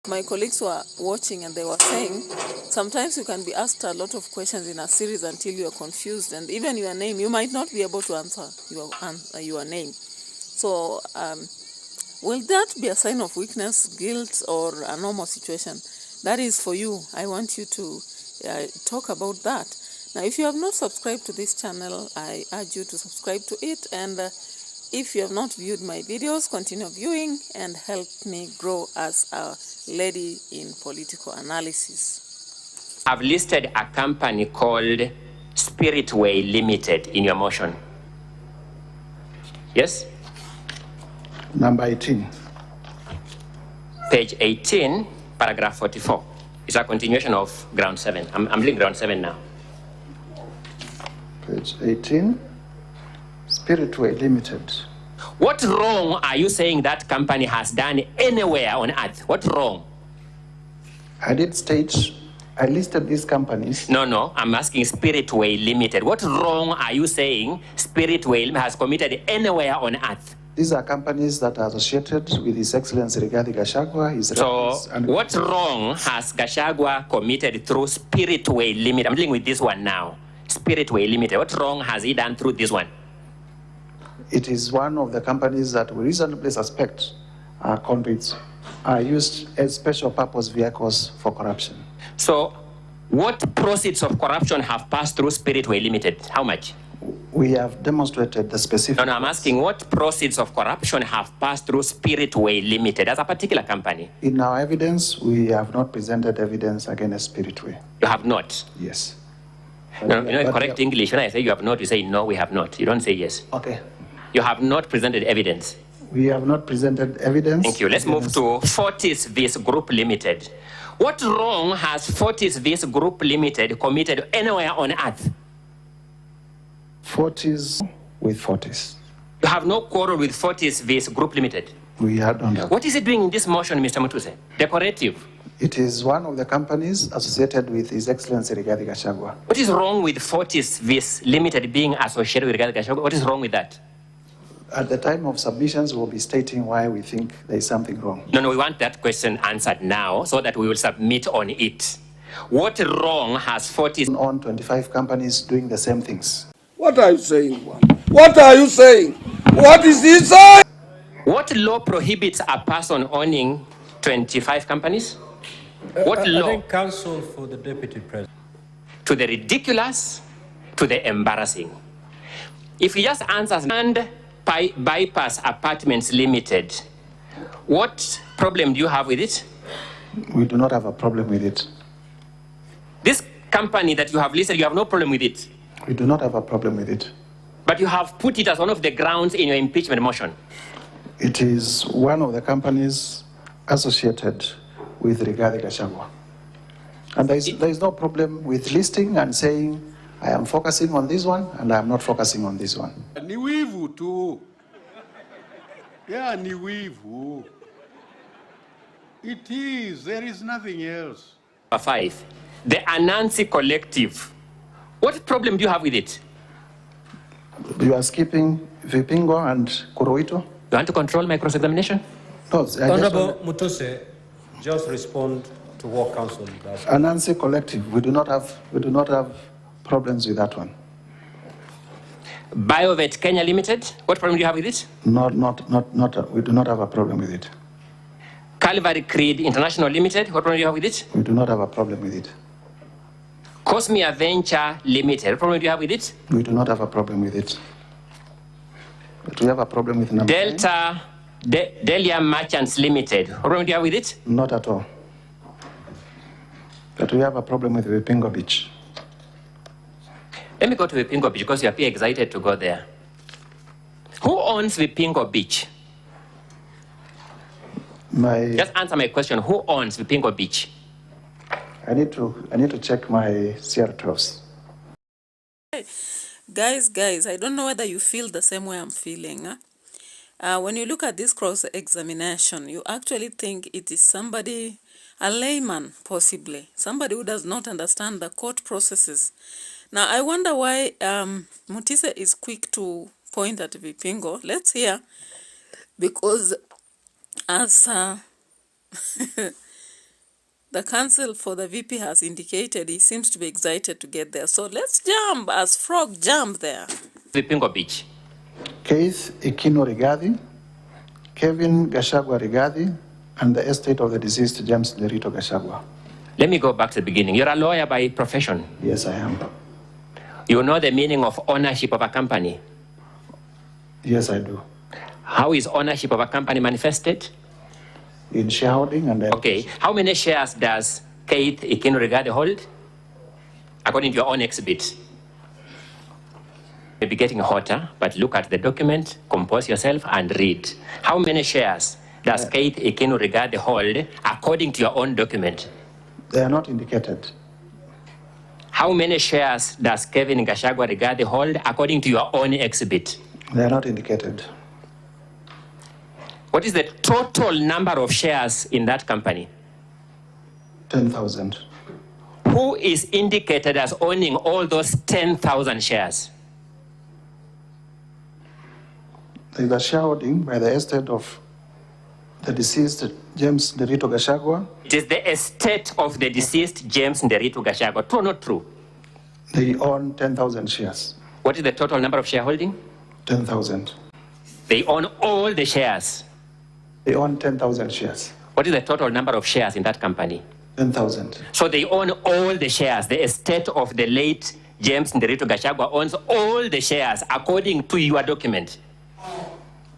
My colleagues were watching and they were saying sometimes you can be asked a lot of questions in a series until you are confused, and even your name, you might not be able to answer your name. So will that be a sign of weakness, guilt, or a normal situation? That is for you. I want you to talk about that. Now, if you have not subscribed to this channel, I urge you to subscribe to it, and if you have not viewed my videos, continue viewing and help me grow as a lady in political analysis. I've listed a company called Spiritway Limited in your motion. Yes? Number 18. Page 18, paragraph 44. It's a continuation of ground 7. I'm doing ground 7 now. Page 18. Spiritway Limited. What wrong are you saying that company has done anywhere on earth? What wrong? I did state, I listed these companies. No, I'm asking Spiritway Limited. What wrong are you saying Spiritway has committed anywhere on earth? These are companies that are associated with His Excellency Rigathi Gachagua. So, what wrong has Gachagua committed through Spiritway Limited? I'm dealing with this one now. Spiritway Limited. What wrong has he done through this one? It is one of the companies that we reasonably suspect are convicts, are used as special purpose vehicles for corruption. So, what proceeds of corruption have passed through Spiritway Limited? How much? We have demonstrated the specific... No, I'm asking what proceeds of corruption have passed through Spiritway Limited as a particular company? In our evidence, we have not presented evidence against Spiritway. You have not? Yes. No, correct English. When I say you have not, you say no, we have not. You don't say yes. Okay. You have not presented evidence. We have not presented evidence. Thank you. Let's move to Fortis Vis Group Limited. What wrong has Fortis Vis Group Limited committed anywhere on earth? Fortis with Fortis. You have no quarrel with Fortis Vis Group Limited? We don't have. What is it doing in this motion, Mr. Mutise? Decorative. It is one of the companies associated with His Excellency Rigathi Gachagua. What is wrong with Fortis Vis Limited being associated with Rigathi Gachagua? What is wrong with that? At the time of submissions, we'll be stating why we think there is something wrong. No, we want that question answered now so that we will submit on it. What wrong has Fortis... On 25 companies doing the same things. What are you saying? What are you saying? What is he saying? What law prohibits a person owning 25 companies? What law? I think counsel for the Deputy President. To the ridiculous, to the embarrassing. If he just answers and Bypass Apartments Limited, what problem do you have with it? We do not have a problem with it. This company that you have listed, you have no problem with it? We do not have a problem with it. But you have put it as one of the grounds in your impeachment motion. It is one of the companies associated with Rigathi Gachagua. And there is no problem with listing and saying, I am focusing on this one and I am not focusing on this one. Ni wivu tu. Yeah, ni wivu. It is. There is nothing else. 5. The Anansi Collective. What problem do you have with it? You are skipping Vipingo and Kuroito? You want to control my cross-examination? No, Honorable Mutise, just respond to what counsel does. Anansi Collective, we do not have problems with that one. Biovet Kenya Limited, what problem do you have with it? We do not have a problem with it. Calvary Creed International Limited, what problem do you have with it? We do not have a problem with it. Cosmia Venture Limited, what problem do you have with it? We do not have a problem with it. But we have a problem with number Delta Delia Merchants Limited, what problem do you have with it? Not at all. But we have a problem with the Pingo Beach. Let me go to Pingo Beach because you appear excited to go there. Who owns Pingo Beach? Just answer my question. Who owns Pingo Beach? I need to check my CR12s. Guys, I don't know whether you feel the same way I'm feeling. When you look at this cross-examination, you actually think it is somebody, a layman possibly, somebody who does not understand the court processes. Now, I wonder why Mutise is quick to point at Vipingo. Let's hear, because as The counsel for the VP has indicated he seems to be excited to get there. So let's jump as frog jump there. The Pingo Beach. Keith Ikino Rigathi, Kevin Gachagua Rigathi, and the estate of the deceased James Lerito Gachagua. Let me go back to the beginning. You're a lawyer by profession. Yes, I am. You know the meaning of ownership of a company. Yes, I do. How is ownership of a company manifested? In shareholding and... Okay. How many shares does Keith Ikino Rigathi hold? According to your own exhibit. Maybe getting hotter, but look at the document, compose yourself, and read. How many shares does Keith Ikino Rigathi hold according to your own document? They are not indicated. How many shares does Kevin Gachagua Rigathi hold according to your own exhibit? They are not indicated. What is the total number of shares in that company? 10,000. Who is indicated as owning all those 10,000 shares? There is a shareholding by the estate of the deceased James Lerito Gachagua. It is the estate of the deceased James Lerito Gachagua. True or not true? They own 10,000 shares. What is the total number of shareholding? 10,000. They own all the shares. They own 10,000 shares. What is the total number of shares in that company? 10,000. So they own all the shares. The estate of the late James Lerito Gachagua owns all the shares according to your document.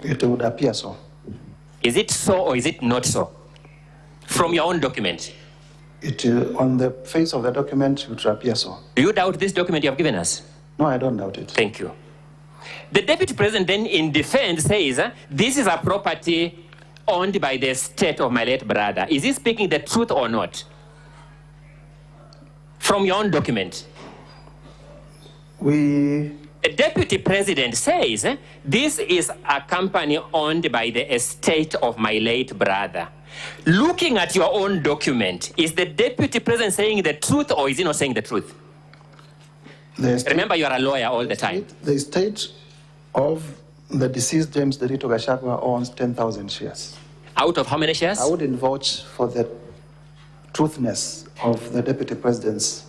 It would appear so. Is it so or is it not so? From your own document. It on the face of the document, it would appear so. Do you doubt this document you have given us? No, I don't doubt it. Thank you. The deputy president then in defense says, this is a property owned by the estate of my late brother. Is he speaking the truth or not? From your own document. The deputy president says, this is a company owned by the estate of my late brother. Looking at your own document, is the deputy president saying the truth or is he not saying the truth? Remember, you are a lawyer all the time. The estate of the deceased James Lerito Gachagua owns 10,000 shares. Out of how many shares? I wouldn't vouch for the truthness of the deputy president's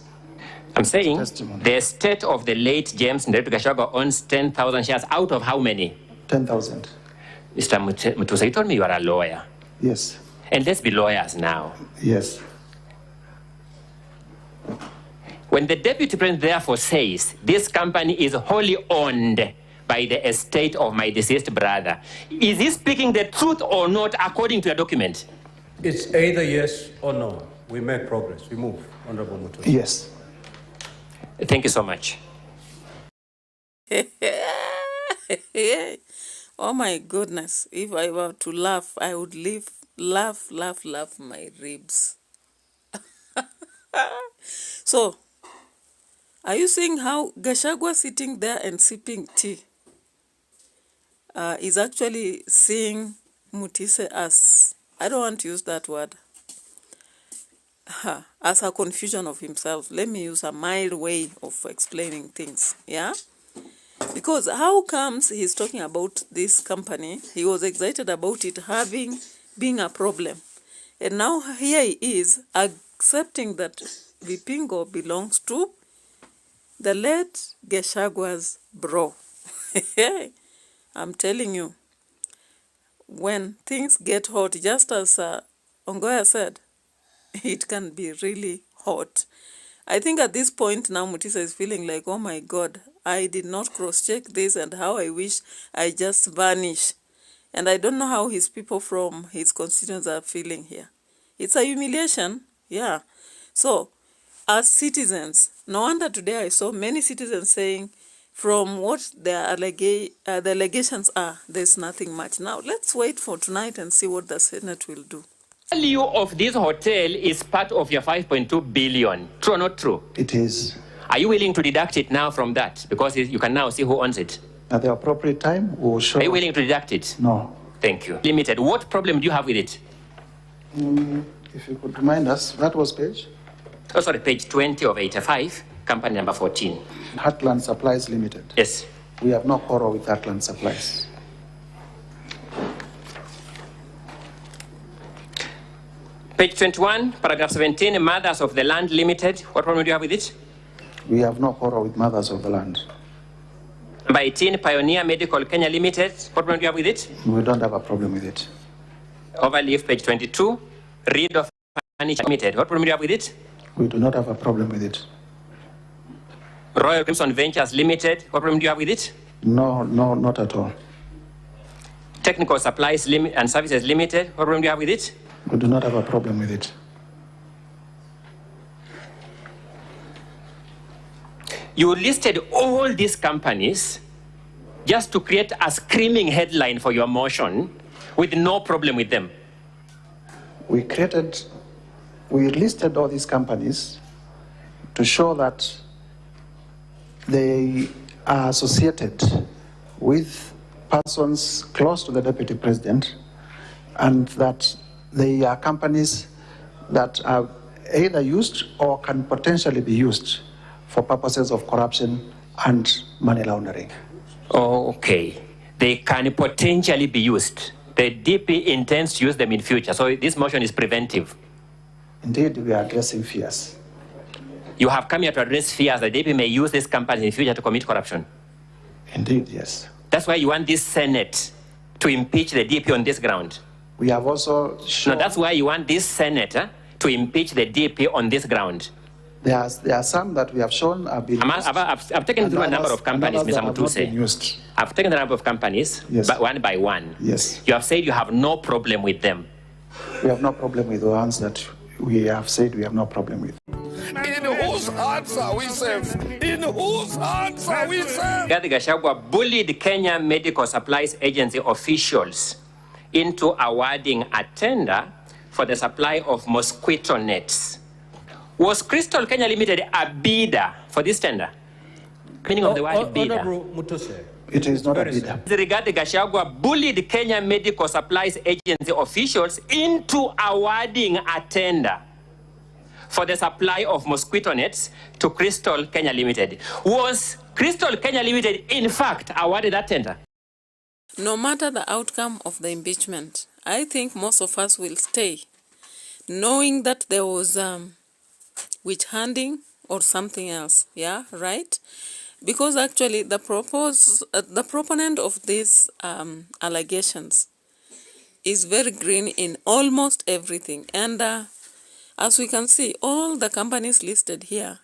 I'm saying testimony. The estate of the late James Lerito Gachagua owns 10,000 shares. Out of how many? 10,000. Mr. Mutise, you told me you are a lawyer. Yes. And let's be lawyers now. Yes. When the deputy president therefore says this company is wholly owned by the estate of my deceased brother, is he speaking the truth or not according to your document? It's either yes or no. We make progress. We move, Honorable Mutise. Yes. Thank you so much. Oh my goodness. If I were to laugh, I would laugh my ribs. So, are you seeing how Gachagua sitting there and sipping tea is actually seeing Mutise as, I don't want to use that word, as a confusion of himself. Let me use a mild way of explaining things, yeah? Because how comes he's talking about this company, he was excited about it being a problem. And now here he is accepting that Vipingo belongs to the late Gachagua's bro. I'm telling you, when things get hot, just as Ongoya said, it can be really hot. I think at this point now Mutise is feeling like, oh my God, I did not cross-check this and how I wish I just vanish. And I don't know how his people from his constituents are feeling here. It's a humiliation, yeah. So, as citizens, no wonder today I saw many citizens saying, from what the allegations are, there's nothing much. Now, let's wait for tonight and see what the Senate will do. The value of this hotel is part of your 5.2 billion. True or not true? It is. Are you willing to deduct it now from that? Because you can now see who owns it. At the appropriate time, we will show. Are you willing to deduct it? No. Thank you. Limited. What problem do you have with it? If you could remind us, that was page? Oh, sorry, page 20 of 85, company number 14. Heartland Supplies Limited. Yes. We have no quarrel with Heartland Supplies. Page 21, paragraph 17, Mothers of the Land Limited. What problem do you have with it? We have no quarrel with mothers of the land. Number 18, Pioneer Medical Kenya Limited. What problem do you have with it? We don't have a problem with it. Overleaf, page 22, Read of Furniture Limited. What problem do you have with it? We do not have a problem with it. Royal Crimson Ventures Limited. What problem do you have with it? No, not at all. Technical Supplies and Services Limited. What problem do you have with it? We do not have a problem with it. You listed all these companies just to create a screaming headline for your motion with no problem with them. We listed all these companies to show that they are associated with persons close to the Deputy President, and that they are companies that are either used or can potentially be used for purposes of corruption and money laundering. Okay. They can potentially be used. The DP intends to use them in future, so this motion is preventive. Indeed, we are addressing fears. You have come here to address fears that DP may use these companies in future to commit corruption. Indeed, yes. That's why you want this Senate to impeach the DP on this ground. We have also shown... No, that's why you want this Senate to impeach the DP on this ground. There are some that we have shown have been used. I've taken through a number of companies, Mr. Mutuse. I've taken a number of companies, yes, but one by one. Yes. You have said you have no problem with them. We have no problem with the ones that we have said we have no problem with. In whose hands are we safe? In whose hands are we safe? Rigathi Gachagua bullied Kenya Medical Supplies Agency officials into awarding a tender for the supply of mosquito nets. Was Crystal Kenya Limited a bidder for this tender? Meaning of the word bidder. Honorable Mutuse. It is not a bidder. Rigathi Gachagua bullied Kenya Medical Supplies Agency officials into awarding a tender for the supply of mosquito nets to Crystal Kenya Limited. Was Crystal Kenya Limited, in fact, awarded that tender? No matter the outcome of the impeachment, I think most of us will stay, knowing that there was witch hunting or something else. Yeah, right? Because actually the proponent of these allegations is very green in almost everything. And as we can see, all the companies listed here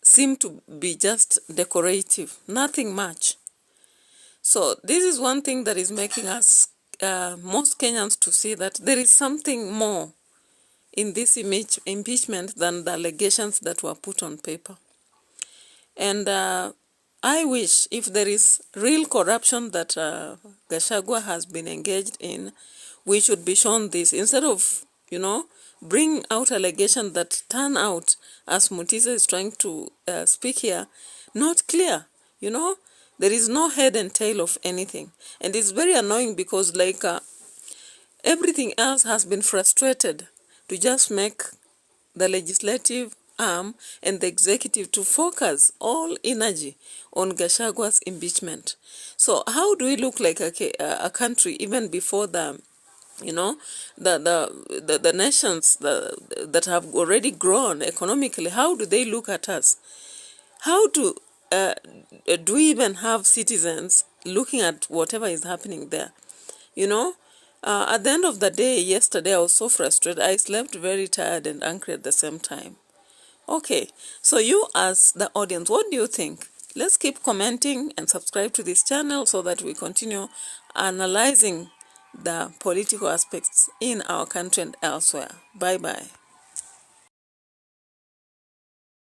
seem to be just decorative, nothing much. So this is one thing that is making us, most Kenyans, to see that there is something more in this impeachment than the allegations that were put on paper. And I wish if there is real corruption that Gachagua has been engaged in, we should be shown this instead of, bring out allegations that turn out, as Mutise is trying to speak here, not clear. There is no head and tail of anything. And it's very annoying because everything else has been frustrated to just make the legislative arm and the executive to focus all energy on Gachagua's impeachment. So how do we look like a country even before the nations that have already grown economically? How do they look at us? How do we even have citizens looking at whatever is happening there? At the end of the day, yesterday I was so frustrated. I slept very tired and angry at the same time. Okay, so you as the audience, what do you think? Let's keep commenting and subscribe to this channel so that we continue analyzing the political aspects in our country and elsewhere. Bye-bye.